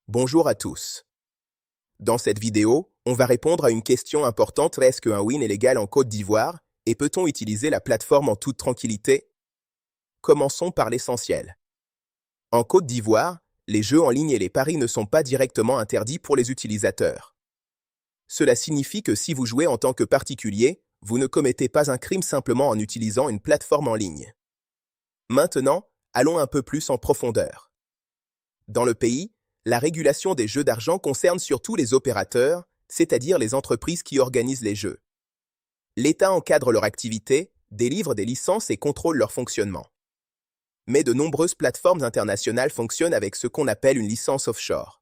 Bonjour à tous. Dans cette vidéo, on va répondre à une question importante. Est-ce qu'un win est légal en Côte d'Ivoire et peut-on utiliser la plateforme en toute tranquillité? Commençons par l'essentiel. En Côte d'Ivoire, les jeux en ligne et les paris ne sont pas directement interdits pour les utilisateurs. Cela signifie que si vous jouez en tant que particulier, vous ne commettez pas un crime simplement en utilisant une plateforme en ligne. Maintenant, allons un peu plus en profondeur. Dans le pays, la régulation des jeux d'argent concerne surtout les opérateurs, c'est-à-dire les entreprises qui organisent les jeux. L'État encadre leur activité, délivre des licences et contrôle leur fonctionnement. Mais de nombreuses plateformes internationales fonctionnent avec ce qu'on appelle une licence offshore.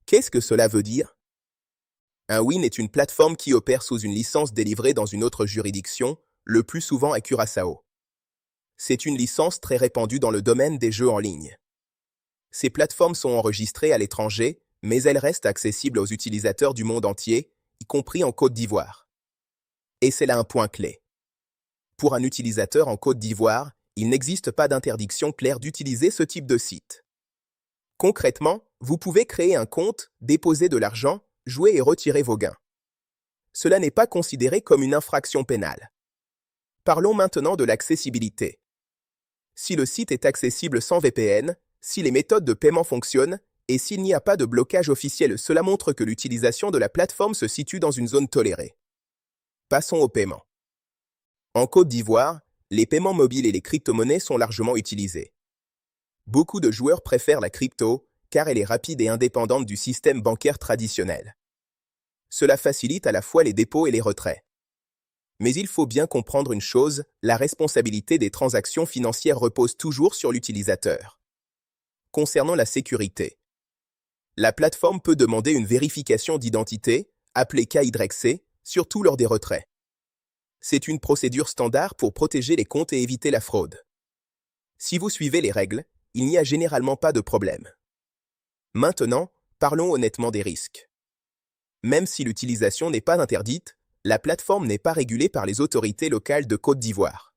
Qu'est-ce que cela veut dire? Un win est une plateforme qui opère sous une licence délivrée dans une autre juridiction, le plus souvent à Curaçao. C'est une licence très répandue dans le domaine des jeux en ligne. Ces plateformes sont enregistrées à l'étranger, mais elles restent accessibles aux utilisateurs du monde entier, y compris en Côte d'Ivoire. Et c'est là un point clé. Pour un utilisateur en Côte d'Ivoire, il n'existe pas d'interdiction claire d'utiliser ce type de site. Concrètement, vous pouvez créer un compte, déposer de l'argent, jouer et retirer vos gains. Cela n'est pas considéré comme une infraction pénale. Parlons maintenant de l'accessibilité. Si le site est accessible sans VPN, si les méthodes de paiement fonctionnent, et s'il n'y a pas de blocage officiel, cela montre que l'utilisation de la plateforme se situe dans une zone tolérée. Passons au paiement. En Côte d'Ivoire, les paiements mobiles et les crypto-monnaies sont largement utilisés. Beaucoup de joueurs préfèrent la crypto, car elle est rapide et indépendante du système bancaire traditionnel. Cela facilite à la fois les dépôts et les retraits. Mais il faut bien comprendre une chose, la responsabilité des transactions financières repose toujours sur l'utilisateur. Concernant la sécurité, la plateforme peut demander une vérification d'identité, appelée KYC, surtout lors des retraits. C'est une procédure standard pour protéger les comptes et éviter la fraude. Si vous suivez les règles, il n'y a généralement pas de problème. Maintenant, parlons honnêtement des risques. Même si l'utilisation n'est pas interdite, la plateforme n'est pas régulée par les autorités locales de Côte d'Ivoire.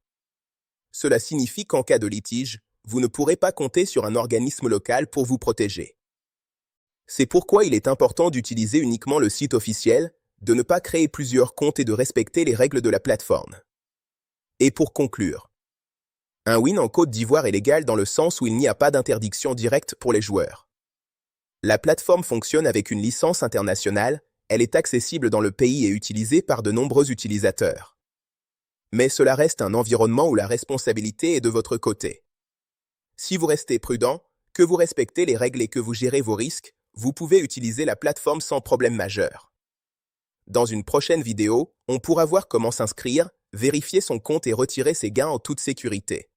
Cela signifie qu'en cas de litige, vous ne pourrez pas compter sur un organisme local pour vous protéger. C'est pourquoi il est important d'utiliser uniquement le site officiel, de ne pas créer plusieurs comptes et de respecter les règles de la plateforme. Et pour conclure, un win en Côte d'Ivoire est légal dans le sens où il n'y a pas d'interdiction directe pour les joueurs. La plateforme fonctionne avec une licence internationale, elle est accessible dans le pays et utilisée par de nombreux utilisateurs. Mais cela reste un environnement où la responsabilité est de votre côté. Si vous restez prudent, que vous respectez les règles et que vous gérez vos risques, vous pouvez utiliser la plateforme sans problème majeur. Dans une prochaine vidéo, on pourra voir comment s'inscrire, vérifier son compte et retirer ses gains en toute sécurité.